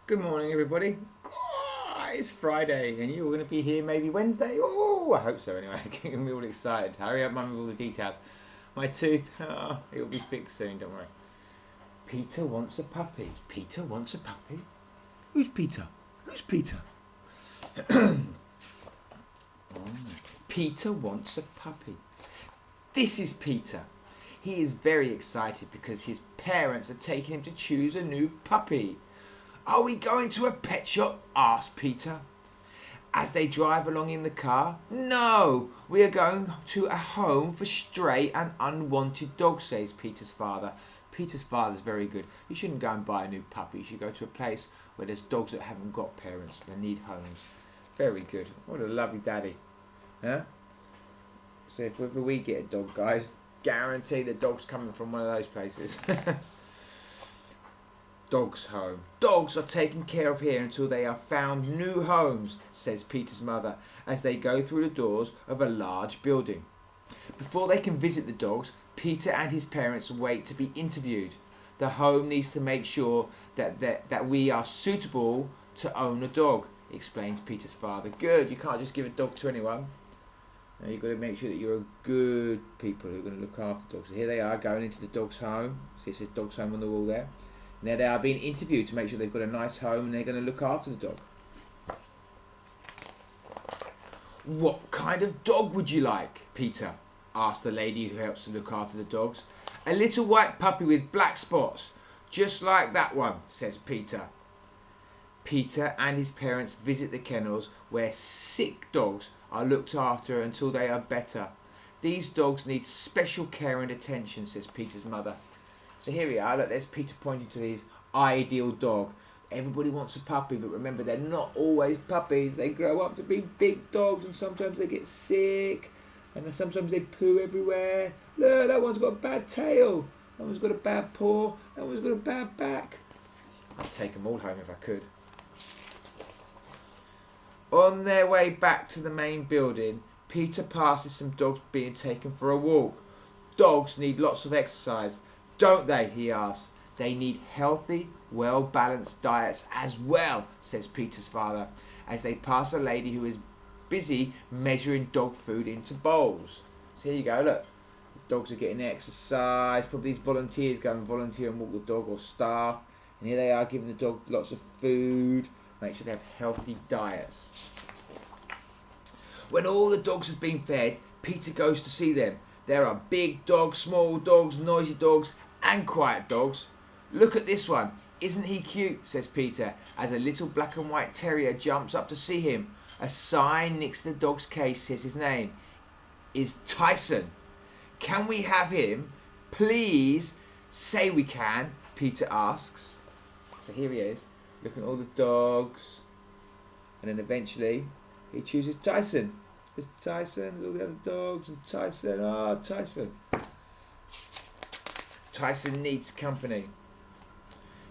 Good morning, everybody. It's Friday, and you're going to be here maybe Wednesday. Oh, I hope so. Anyway, getting me all excited. Hurry up, mum, with all the details. My tooth, it'll be fixed soon. Don't worry. Peter wants a puppy. Peter wants a puppy. Who's Peter? Who's Peter? Peter wants a puppy. This is Peter. He is very excited because his parents are taking him to choose a new puppy. Are we going to a pet shop? Asked Peter. As they drive along in the car, no, we are going to a home for stray and unwanted dogs, says Peter's father. Peter's father's very good. You shouldn't go and buy a new puppy. You should go to a place where there's dogs that haven't got parents. They need homes. Very good. What a lovely daddy. Huh? So if ever we get a dog, guys, guarantee the dog's coming from one of those places. Dog's home. Dogs are taken care of here until they are found new homes, says Peter's mother, as they go through the doors of a large building. Before they can visit the dogs, Peter and his parents wait to be interviewed. The home needs to make sure that we are suitable to own a dog, explains Peter's father. Good, you can't just give a dog to anyone. Now you've got to make sure that you're a good people who are going to look after dogs. So here they are going into the dog's home. See, it says dog's home on the wall there. Now they are being interviewed to make sure they've got a nice home and they're going to look after the dog. What kind of dog would you like, Peter? Asked the lady who helps to look after the dogs. A little white puppy with black spots, just like that one, says Peter. Peter and his parents visit the kennels where sick dogs are looked after until they are better. These dogs need special care and attention, says Peter's mother. So here we are, look, there's Peter pointing to his ideal dog. Everybody wants a puppy, but remember, they're not always puppies. They grow up to be big dogs, and sometimes they get sick, and sometimes they poo everywhere. Look, that one's got a bad tail. That one's got a bad paw. That one's got a bad back. I'd take them all home if I could. On their way back to the main building, Peter passes some dogs being taken for a walk. Dogs need lots of exercise, don't they? He asks. They need healthy, well-balanced diets as well, says Peter's father, as they pass a lady who is busy measuring dog food into bowls. So here you go, look. The dogs are getting exercise. Probably these volunteers go and volunteer and walk the dog, or staff. And here they are giving the dog lots of food. Make sure they have healthy diets. When all the dogs have been fed, Peter goes to see them. There are big dogs, small dogs, noisy dogs, and quiet dogs. Look at this one. Isn't he cute, says Peter, as a little black and white terrier jumps up to see him. A sign next to the dog's case says his name is Tyson. Can we have him? Please say we can, Peter asks. So here he is, looking at all the dogs. And then eventually he chooses Tyson. There's Tyson, there's all the other dogs, and Tyson. Tyson. Tyson needs company.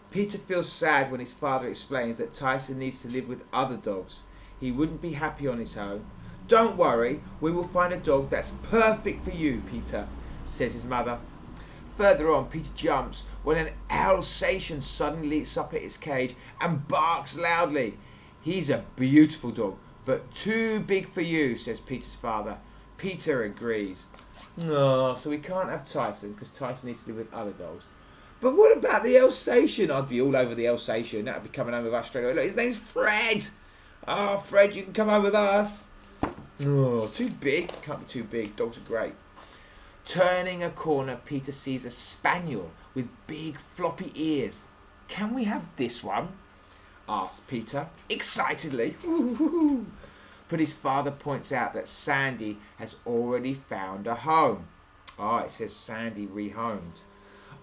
Peter feels sad when his father explains that Tyson needs to live with other dogs. He wouldn't be happy on his own. Don't worry, we will find a dog that's perfect for you, Peter, says his mother. Further on, Peter jumps when an Alsatian suddenly leaps up at his cage and barks loudly. He's a beautiful dog, but too big for you, says Peter's father. Peter agrees. No, so we can't have Tyson because Tyson needs to live with other dogs. But what about the Alsatian? I'd be all over the Alsatian. That would be coming home with us straight away. Look, his name's Fred. Fred, you can come home with us. Oh, too big. Can't be too big. Dogs are great. Turning a corner, Peter sees a spaniel with big floppy ears. Can we have this one? Asks Peter, excitedly. But his father points out that Sandy has already found a home. It says Sandy rehomed.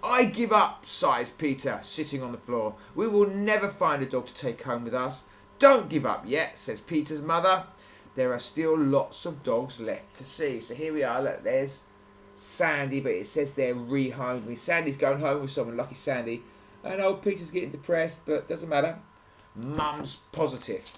I give up, sighs Peter, sitting on the floor. We will never find a dog to take home with us. Don't give up yet, says Peter's mother. There are still lots of dogs left to see. So here we are, look, there's Sandy, but it says they're rehomed. I mean, Sandy's going home with someone, lucky Sandy. And old Peter's getting depressed, but doesn't matter. Mum's positive.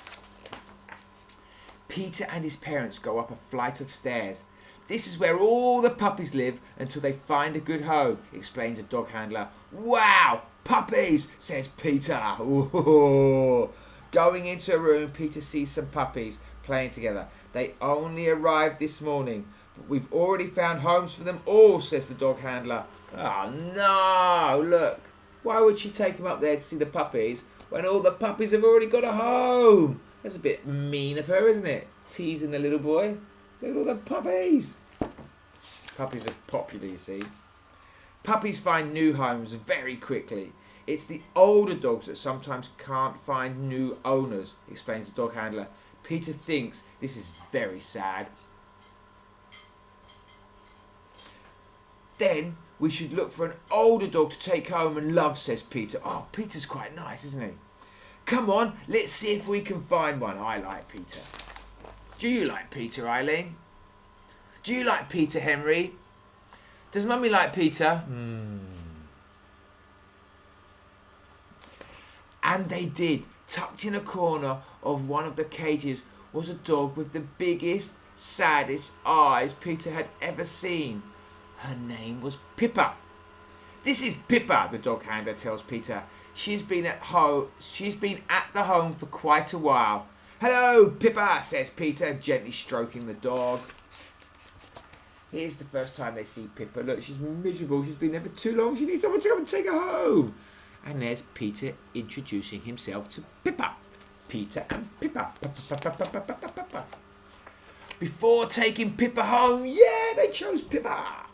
Peter and his parents go up a flight of stairs. This is where all the puppies live until they find a good home, explains a dog handler. Wow, Puppies, says Peter. Ooh. Going into a room, Peter sees some puppies playing together. They only arrived this morning, but we've already found homes for them all, says the dog handler. Oh no, look. Why would she take him up there to see the puppies when all the puppies have already got a home? That's a bit mean of her, isn't it? Teasing the little boy. Look at all the puppies. Puppies are popular, you see. Puppies find new homes very quickly. It's the older dogs that sometimes can't find new owners, explains the dog handler. Peter thinks this is very sad. Then we should look for an older dog to take home and love, says Peter. Oh, Peter's quite nice, isn't he? Come on, let's see if we can find one. I like Peter. Do you like Peter, Eileen? Do you like Peter, Henry? Does Mummy like Peter? And they did. Tucked in a corner of one of the cages was a dog with the biggest, saddest eyes Peter had ever seen. Her name was Pippa. This is Pippa, the dog handler tells Peter. She's been at the home for quite a while. Hello, Pippa, says Peter, gently stroking the dog. Here's the first time they see Pippa. Look, she's miserable. She's been there for too long. She needs someone to come and take her home. And there's Peter introducing himself to Pippa. Peter and Pippa. Before taking Pippa home, they chose Pippa.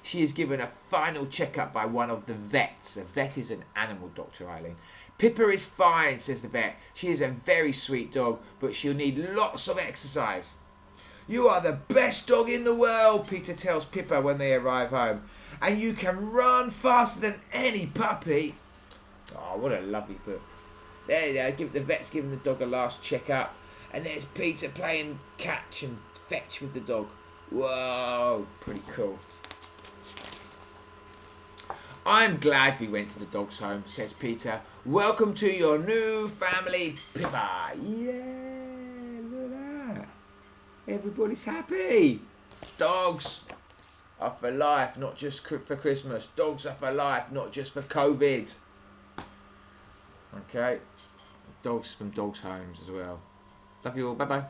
She is given a final checkup by one of the vets. A vet is an animal doctor, Eileen. Pippa is fine, says the vet. She is a very sweet dog, but she'll need lots of exercise. You are the best dog in the world, Peter tells Pippa when they arrive home. And you can run faster than any puppy. Oh, what a lovely book. There, the vet's giving the dog a last checkup. And there's Peter playing catch and fetch with the dog. Whoa, pretty cool. I'm glad we went to the dog's home, says Peter. Welcome to your new family, Pippa. Yeah, look at that. Everybody's happy. Dogs are for life, not just for Christmas. Dogs are for life, not just for COVID. Okay. Dogs from dogs' homes as well. Love you all. Bye-bye.